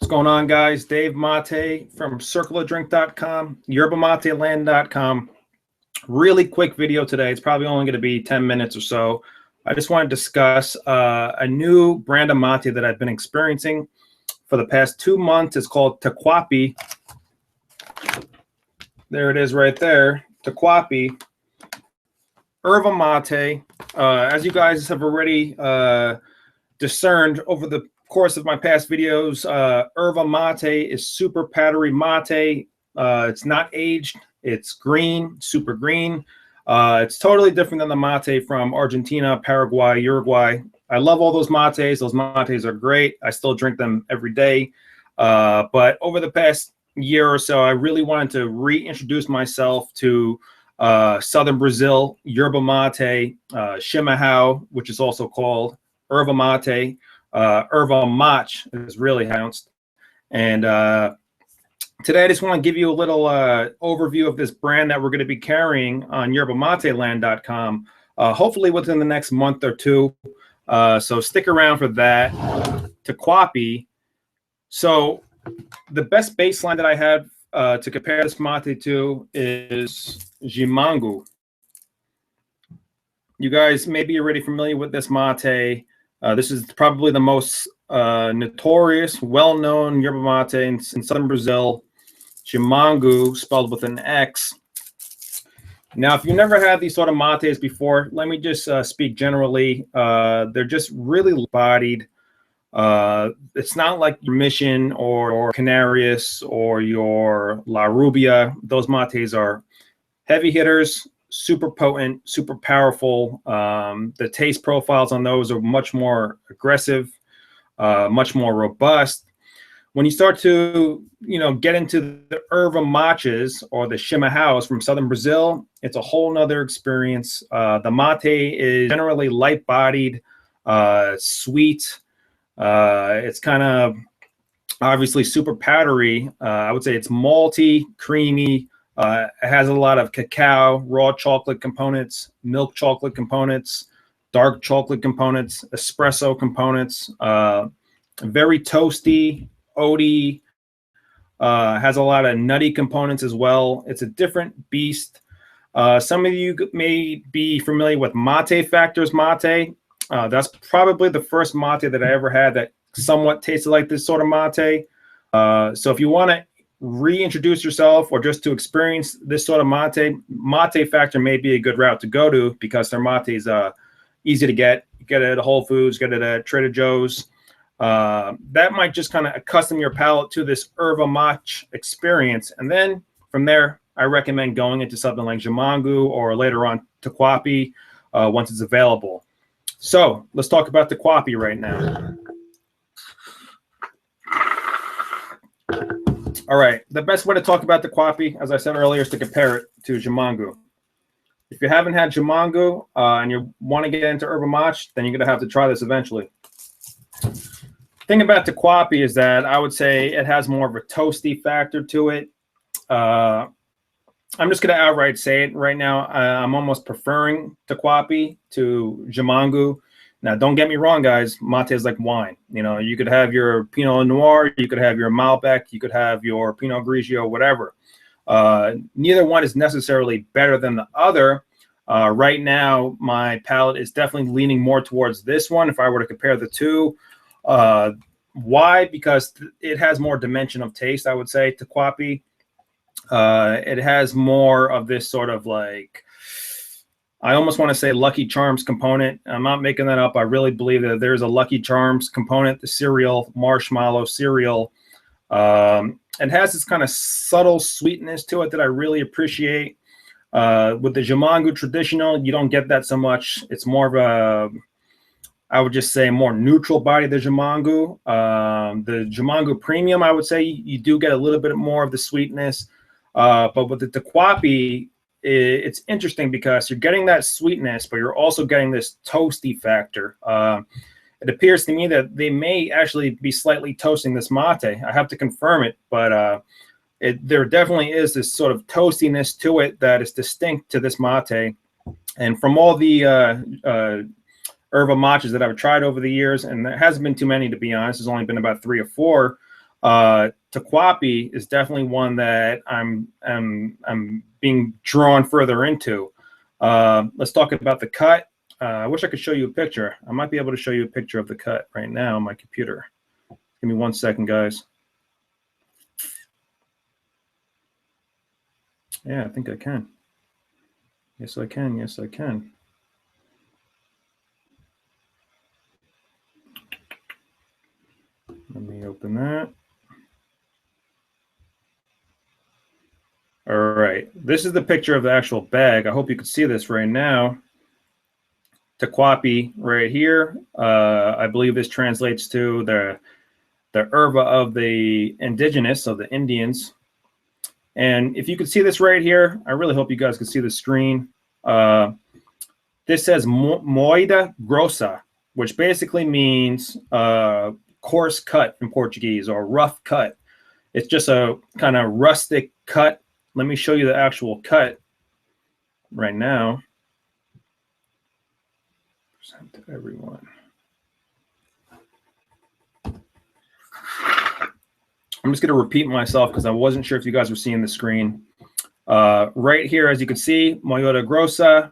What's going on, guys? Dave Mate from circleofdrink.com, yerbamateland.com. Really quick video today. It's probably only going to be 10 minutes or so. I just want to discuss a new brand of mate that I've been experiencing for the past 2 months. It's called Taquapy. There it is right there. Taquapy Erva mate. As you guys have already discerned over the course of my past videos, Erva mate is super powdery mate. It's not aged. It's green, super green. It's totally different than the mate from Argentina, Paraguay, Uruguay. I love all those mates. Those mates are great. I still drink them every day. But over the past year or so, I really wanted to reintroduce myself to Southern Brazil, yerba mate, Chimarrão, which is also called Erva mate. Erva mate is really pronounced. And today I just want to give you a little overview of this brand that we're going to be carrying on yerbamateland.com, hopefully within the next month or two. So stick around for that. Taquapy. So the best baseline that I have to compare this mate to is Chimarrão. You guys may be already familiar with this mate. This is probably the most notorious, well-known yerba mate in southern Brazil. Chimarrão, spelled with an X. Now, if you never had these sort of mates before, let me just speak generally. They're just really bodied. It's not like your Mission or Canarias or your La Rubia. Those mates are heavy hitters, super potent, super powerful. The taste profiles on those are much more aggressive, much more robust. When you start to, get into the Erva mates or the Chimarrão from southern Brazil, it's a whole nother experience. The mate is generally light-bodied, sweet. It's kind of obviously super powdery. I would say it's malty, creamy. It has a lot of cacao, raw chocolate components, milk chocolate components, dark chocolate components, espresso components. Very toasty, oaty. Has a lot of nutty components as well. It's a different beast. Some of you may be familiar with Mate Factor's mate. That's probably the first mate that I ever had that somewhat tasted like this sort of mate. So if you want to reintroduce yourself or just to experience this sort of Mate Factor may be a good route to go to because their mate is easy to get. You get it at Whole Foods, get it at Trader Joe's. That might just kind of accustom your palate to this Erva mate experience. And then from there, I recommend going into something like Chimarrão or later on Taquapy once it's available. So let's talk about Taquapy right now. All right, the best way to talk about Taquapy, as I said earlier, is to compare it to Chimarrão. If you haven't had Chimarrão and you want to get into Erva mate, then you're going to have to try this eventually. The thing about Taquapy is that I would say it has more of a toasty factor to it. I'm just going to outright say it right now. I'm almost preferring Taquapy to Chimarrão. Now, don't get me wrong, guys. Mate is like wine. You could have your Pinot Noir, you could have your Malbec, you could have your Pinot Grigio, whatever. Neither one is necessarily better than the other. Right now, my palate is definitely leaning more towards this one if I were to compare the two. Why? Because it has more dimension of taste, I would say, Taquapy. It has more of this sort of like, I almost want to say Lucky Charms component. I'm not making that up. I really believe that there's a Lucky Charms component, the cereal, marshmallow cereal. It has this kind of subtle sweetness to it that I really appreciate. With the Chimarrão traditional, you don't get that so much. It's more of a, I would just say, more neutral body, the Chimarrão. The Chimarrão premium, I would say you do get a little bit more of the sweetness. But with the Taquapy, it's interesting because you're getting that sweetness, but you're also getting this toasty factor. It appears to me that they may actually be slightly toasting this mate. I have to confirm it, but there definitely is this sort of toastiness to it that is distinct to this mate. And from all the Erva mates that I've tried over the years, and there hasn't been too many, to be honest. There's only been about 3 or 4. Taquapy is definitely one that I'm being drawn further into. Let's talk about the cut. I wish I could show you a picture. I might be able to show you a picture of the cut right now on my computer. Give me 1 second, guys. Yeah, I think I can. Yes, I can. Yes, I can. Let me open that. All right. This is the picture of the actual bag. I hope you can see this right now. Taquapy right here. I believe this translates to the Erva of the indigenous, of the Indians. And if you could see this right here, I really hope you guys can see the screen. This says moeda grossa, which basically means coarse cut in Portuguese, or rough cut. It's just a kind of rustic cut. Let me show you the actual cut right now. Present to everyone. I'm just going to repeat myself because I wasn't sure if you guys were seeing the screen. Right here, as you can see, moeda grossa,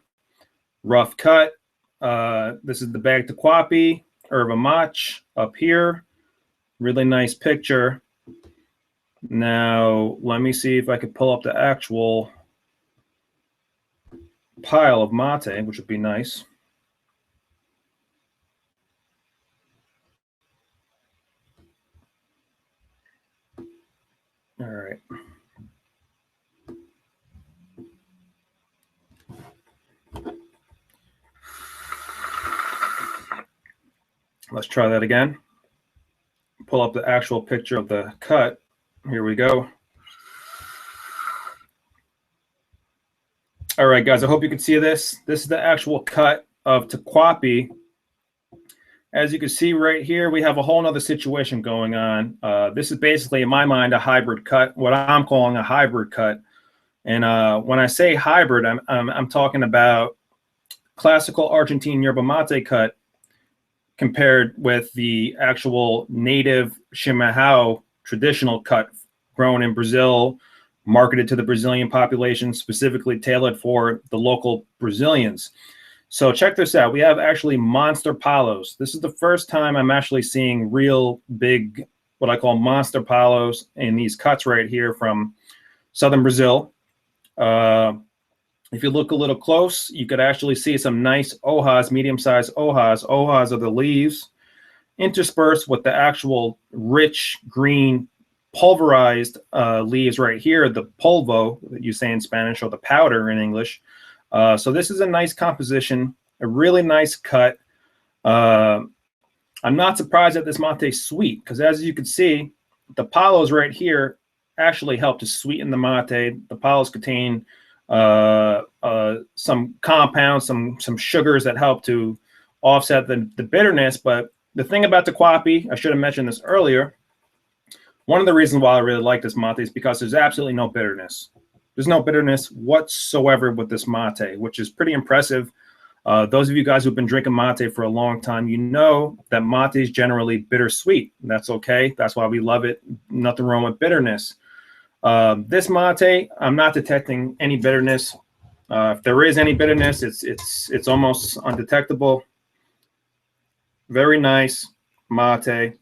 rough cut. This is the bag Taquapy Erva mach up here. Really nice picture. Now, let me see if I could pull up the actual pile of mate, which would be nice. All right. Let's try that again. Pull up the actual picture of the cut. Here we go. All right, guys, I hope you can see this. This is the actual cut of Taquapy. As you can see right here, we have a whole nother situation going on. This is basically, in my mind, a hybrid cut, what I'm calling a hybrid cut. And when I say hybrid, I'm talking about classical Argentine yerba mate cut compared with the actual native Chimarrão traditional cut grown in Brazil, marketed to the Brazilian population, specifically tailored for the local Brazilians. So check this out. We have actually monster palos. This is the first time I'm actually seeing real big, what I call monster palos in these cuts right here from southern Brazil. If you look a little close, you could actually see some nice hojas, medium-sized hojas. Hojas are the leaves interspersed with the actual rich green pulverized leaves right here, the polvo that you say in Spanish, or the powder in English. So this is a nice composition, a really nice cut. I'm not surprised that this mate is sweet, because as you can see, the palos right here actually help to sweeten the mate. The palos contain some compounds, some sugars that help to offset the bitterness. But the thing about Taquapy, I should have mentioned this earlier, one of the reasons why I really like this mate is because there's absolutely no bitterness. There's no bitterness whatsoever with this mate, which is pretty impressive. Those of you guys who've been drinking mate for a long time, you know that mate is generally bittersweet. That's okay. That's why we love it. Nothing wrong with bitterness. This mate, I'm not detecting any bitterness. If there is any bitterness, it's almost undetectable. Very nice mate.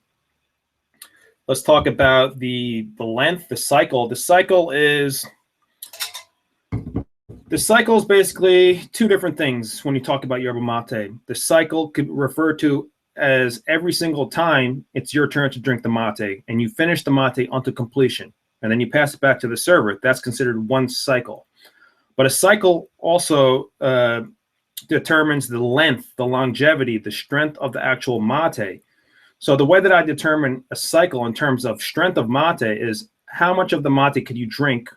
Let's talk about the length, the cycle. The cycle is basically two different things when you talk about yerba mate. The cycle could refer to as every single time it's your turn to drink the mate, and you finish the mate unto completion, and then you pass it back to the server. That's considered one cycle. But a cycle also determines the length, the longevity, the strength of the actual mate. So the way that I determine a cycle in terms of strength of mate is how much of the mate could you drink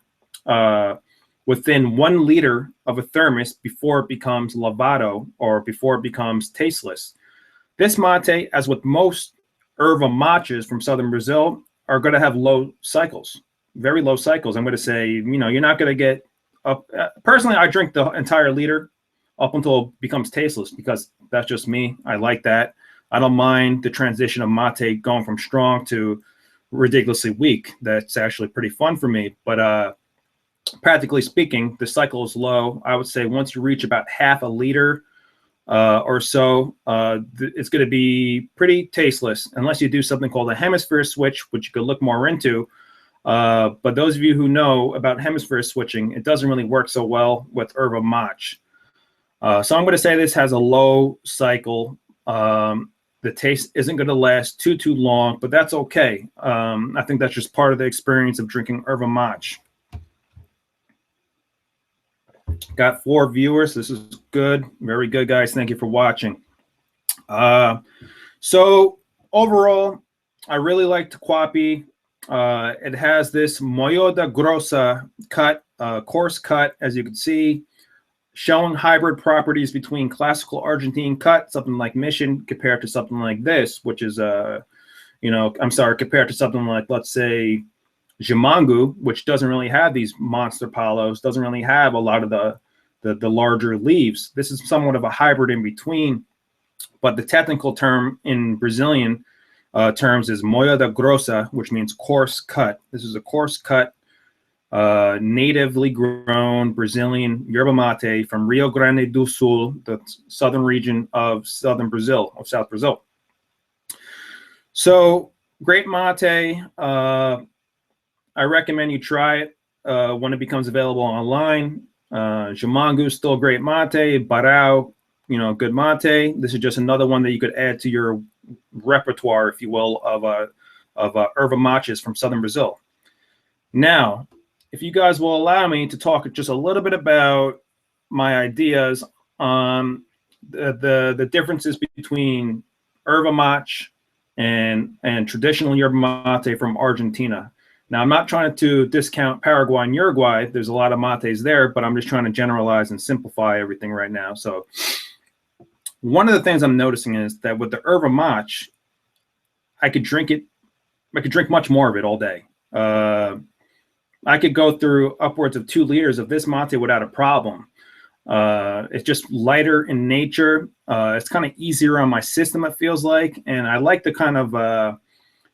within 1 liter of a thermos before it becomes lavado, or before it becomes tasteless. This mate, as with most erva matches from southern Brazil, are going to have low cycles, very low cycles. I'm going to say, you know, you're not going to get up. Personally, I drink the entire liter up until it becomes tasteless, because that's just me. I like that. I don't mind the transition of mate going from strong to ridiculously weak. That's actually pretty fun for me. But practically speaking, the cycle is low. I would say once you reach about half a liter or so, it's going to be pretty tasteless unless you do something called a hemisphere switch, which you could look more into. But those of you who know about hemisphere switching, it doesn't really work so well with Erva Mach. So I'm going to say this has a low cycle. The taste isn't going to last too long, but that's okay. I think that's just part of the experience of drinking Erva Mach. Got 4 viewers. This is good. Very good, guys. Thank you for watching. So overall, I really like Taquapy. It has this Mollo da Grossa cut, coarse cut, as you can see, showing hybrid properties between classical Argentine cut, something like Mission, compared to something like this, which is, compared to something like, let's say, Chimarrão, which doesn't really have these monster palos, doesn't really have a lot of the larger leaves. This is somewhat of a hybrid in between, but the technical term in Brazilian terms is Mollo da Grossa, which means coarse cut. This is a coarse cut, natively grown Brazilian yerba mate from Rio Grande do Sul, the southern region of South Brazil. So great mate. I recommend you try it when it becomes available online. Chimarrão is still great mate. Barão, good mate. This is just another one that you could add to your repertoire, if you will, of Erva Machs from southern Brazil. Now, if you guys will allow me to talk just a little bit about my ideas on the differences between Erva Mach and traditional yerba mate from Argentina. Now, I'm not trying to discount Paraguay and Uruguay. There's a lot of mates there, but I'm just trying to generalize and simplify everything right now. So one of the things I'm noticing is that with the Erva Mach, I could drink much more of it all day. I could go through upwards of 2 liters of this mate without a problem. It's just lighter in nature. It's kind of easier on my system, it feels like. And I like the kind of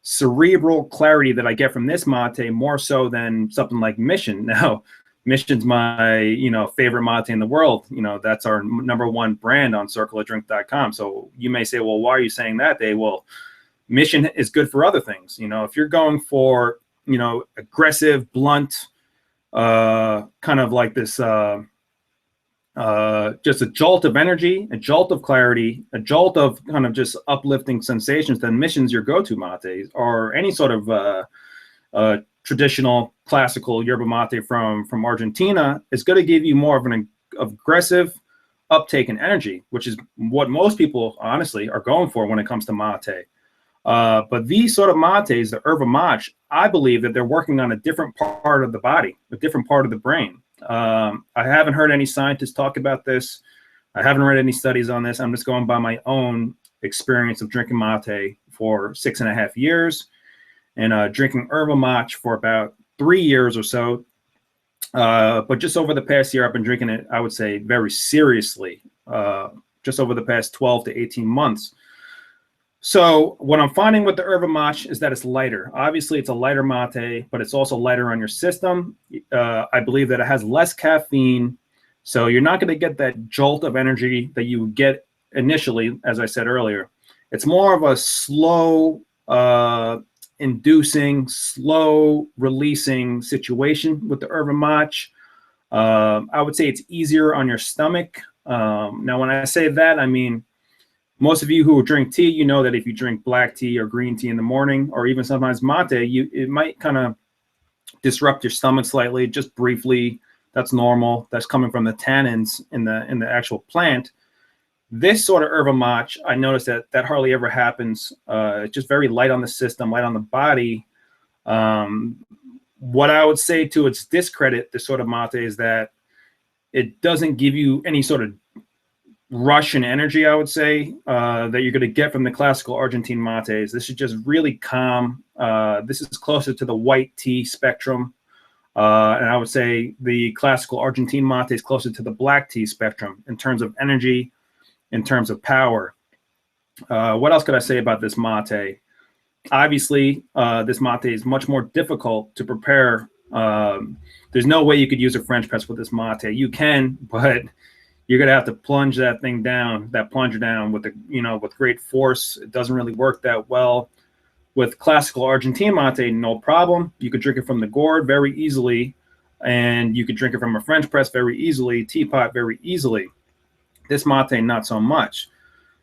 cerebral clarity that I get from this mate more so than something like Mission. Now, Mission's my favorite mate in the world. That's our #1 brand on circleofdrink.com. So you may say, well, why are you saying that, Dave? Well, Mission is good for other things. If you're going for aggressive, blunt, kind of like this, just a jolt of energy, a jolt of clarity, a jolt of kind of just uplifting sensations, then Mission's your go-to mate, or any sort of traditional classical yerba mate from Argentina is going to give you more of an aggressive uptake in energy, which is what most people honestly are going for when it comes to mate. But these sort of mates, the Erva Mach, I believe that they're working on a different part of the body, a different part of the brain. I haven't heard any scientists talk about this. I haven't read any studies on this. I'm just going by my own experience of drinking mate for 6.5 years and drinking Erva Mach for about 3 years or so. But just over the past year, I've been drinking it, I would say, very seriously, just over the past 12 to 18 months. So what I'm finding with the Erva Mach is that it's lighter. Obviously, it's a lighter mate, but it's also lighter on your system. I believe that it has less caffeine, so you're not going to get that jolt of energy that you get initially, as I said earlier. It's more of a slow inducing, slow releasing situation with the Erva Mach. I would say it's easier on your stomach. Now, when I say that, I mean, most of you who drink tea, you know that if you drink black tea or green tea in the morning, or even sometimes mate, it might kind of disrupt your stomach slightly, just briefly. That's normal. That's coming from the tannins in the actual plant. This sort of Erva Mach, I noticed that hardly ever happens. It's just very light on the system, light on the body. What I would say to its discredit, this sort of mate, is that it doesn't give you any sort of rush and energy, I would say, that you're going to get from the classical Argentine mates. This is just really calm. This is closer to the white tea spectrum. And I would say the classical Argentine mate is closer to the black tea spectrum in terms of energy, in terms of power. What else could I say about this mate? Obviously, this mate is much more difficult to prepare. There's no way you could use a French press with this mate. You can, but you're gonna have to plunge that thing down, that plunger down with with great force. It doesn't really work that well. With classical Argentine mate, no problem. You could drink it from the gourd very easily, and you could drink it from a French press very easily, teapot very easily. This mate, not so much.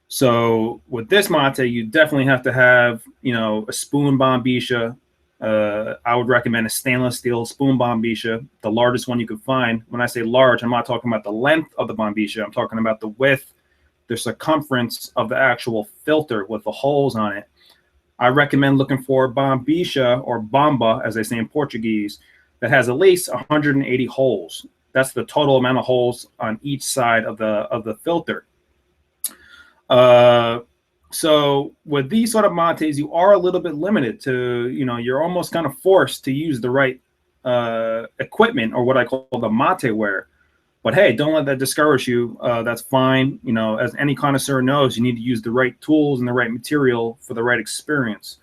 So with this mate, you definitely have to have, a spoon bombisha. I would recommend a stainless steel spoon bombisha, the largest one you could find. When I say large, I'm not talking about the length of the bombisha. I'm talking about the width, the circumference of the actual filter with the holes on it. I recommend looking for bombisha, or bomba, as they say in Portuguese, that has at least 180 holes. That's the total amount of holes on each side of the filter. So with these sort of mates, you are a little bit limited to, you're almost kind of forced to use the right equipment, or what I call the mate ware. But hey, don't let that discourage you. That's fine. As any connoisseur knows, you need to use the right tools and the right material for the right experience.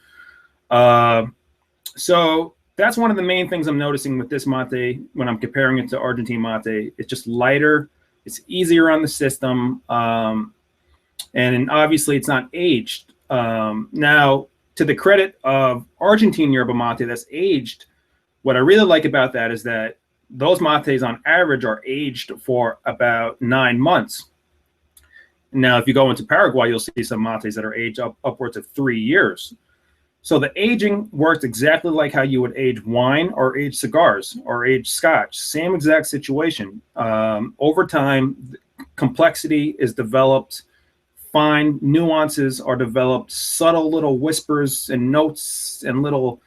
So that's one of the main things I'm noticing with this mate when I'm comparing it to Argentine mate. It's just lighter. It's easier on the system. And obviously it's not aged. Now, to the credit of Argentine yerba mate that's aged, what I really like about that is that those mates on average are aged for about 9 months. Now, if you go into Paraguay, you'll see some mates that are aged upwards of 3 years. So the aging works exactly like how you would age wine or age cigars or age scotch. Same exact situation. Over time, complexity is developed. Fine nuances are developed. Subtle little whispers and notes and little,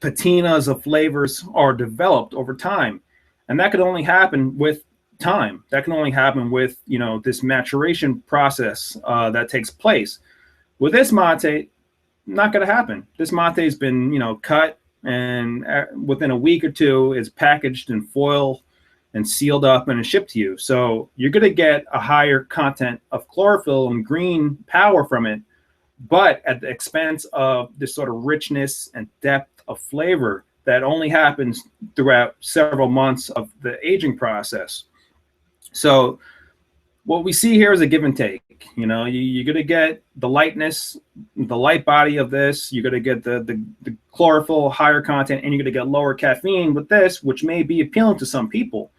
patinas of flavors are developed over time. And that could only happen with time. That can only happen with, this maturation process that takes place. With this mate, not going to happen. This mate has been, cut, and within a week or two is packaged in foil and sealed up and shipped to you. So you're going to get a higher content of chlorophyll and green power from it, but at the expense of this sort of richness and depth of flavor that only happens throughout several months of the aging process. So what we see here is a give and take. You're going to get the lightness, the light body of this. You're going to get the chlorophyll, higher content, and you're going to get lower caffeine with this, which may be appealing to some people.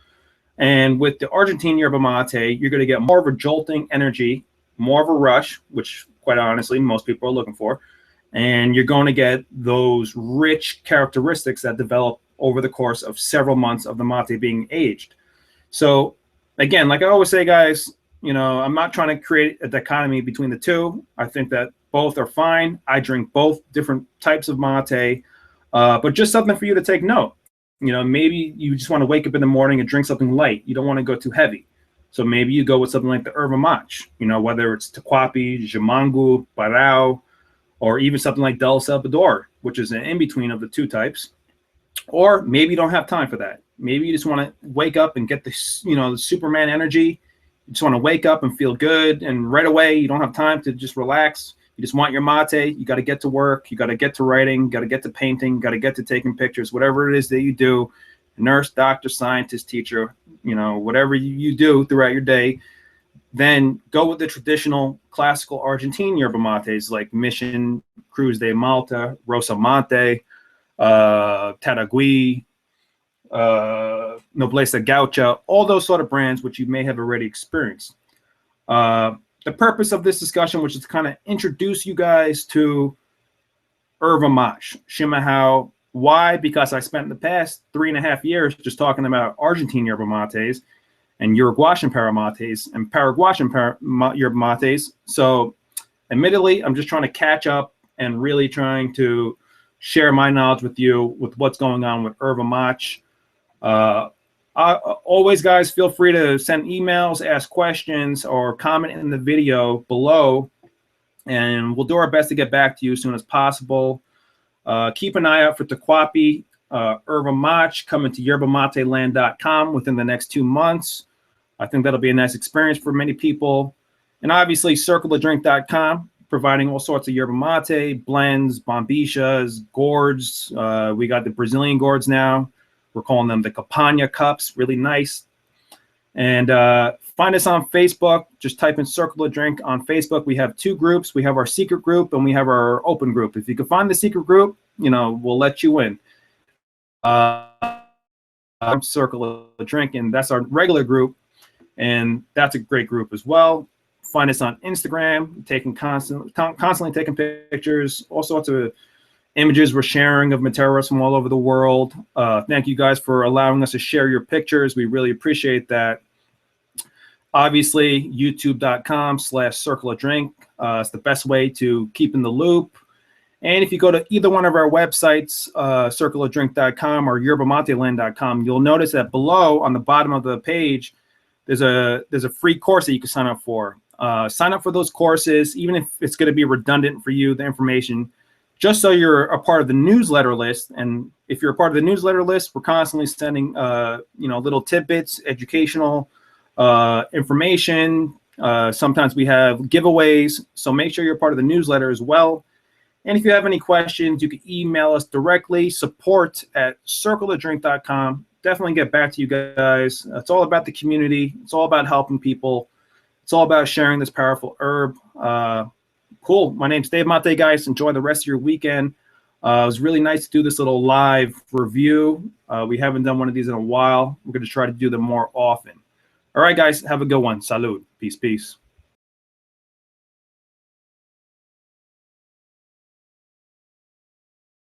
And with the Argentine yerba mate, you're going to get more of a jolting energy, more of a rush, which quite honestly, most people are looking for. And you're going to get those rich characteristics that develop over the course of several months of the mate being aged. So again, like I always say, guys, I'm not trying to create a dichotomy between the two. I think that both are fine. I drink both different types of mate, but just something for you to take note. Maybe you just want to wake up in the morning and drink something light. You don't want to go too heavy. So maybe you go with something like the Erva Mach, whether it's Taquapy, Chimarrão, Parao, or even something like Del Salvador, which is an in-between of the two types. Or maybe you don't have time for that. Maybe you just want to wake up and get the Superman energy. You just want to wake up and feel good. And right away, you don't have time to just relax. You just want your mate. You got to get to work. You got to get to writing. Got to get to painting. Got to get to taking pictures. Whatever it is that you do, nurse, doctor, scientist, teacher, whatever you do throughout your day, then go with the traditional classical Argentine yerba mates like Mission, Cruz de Malta, Rosa Mate, Taragui, Nobleza Gaucha, all those sort of brands which you may have already experienced. The purpose of this discussion, which is to kind of introduce you guys to Erva Mach, Chimarrão. Why? Because I spent the past 3.5 years just talking about Argentine yerba mates and Uruguayan para mates and Paraguayan yerba mates. So admittedly, I'm just trying to catch up and really trying to share my knowledge with you with what's going on with Erva Mach. Always, guys, feel free to send emails, ask questions, or comment in the video below, and we'll do our best to get back to you as soon as possible. Keep an eye out for Taquapy Erva Mach coming to yerbamateland.com within the next 2 months. I think that'll be a nice experience for many people. And obviously, circlethedrink.com. providing all sorts of yerba mate, blends, bombichas, gourds. We got the Brazilian gourds now. We're calling them the Campagna cups, really nice. And find us on Facebook. Just type in Circle of Drink on Facebook. We have 2 groups. We have our secret group and we have our open group. If you can find the secret group, we'll let you in. Circle of Drink, and that's our regular group. And that's a great group as well. Find us on Instagram, constantly taking pictures, all sorts of images we're sharing of Materos from all over the world. Thank you guys for allowing us to share your pictures. We really appreciate that. Obviously, youtube.com/Circle of Drink. It's the best way to keep in the loop. And if you go to either one of our websites, circleofdrink.com or yerbamateland.com, you'll notice that below on the bottom of the page, there's a free course that you can sign up for. Sign up for those courses, even if it's going to be redundant for you, the information, just so you're a part of the newsletter list. And if you're a part of the newsletter list, we're constantly sending little tidbits, educational information. Sometimes we have giveaways, so make sure you're part of the newsletter as well. And if you have any questions, you can email us directly, support@circleofdrink.com. Definitely get back to you guys. It's all about the community. It's all about helping people. It's all about sharing this powerful herb. Cool. My name's Dave Mate, guys. Enjoy the rest of your weekend. It was really nice to do this little live review. We haven't done one of these in a while. We're going to try to do them more often. All right, guys. Have a good one. Salud. Peace, peace.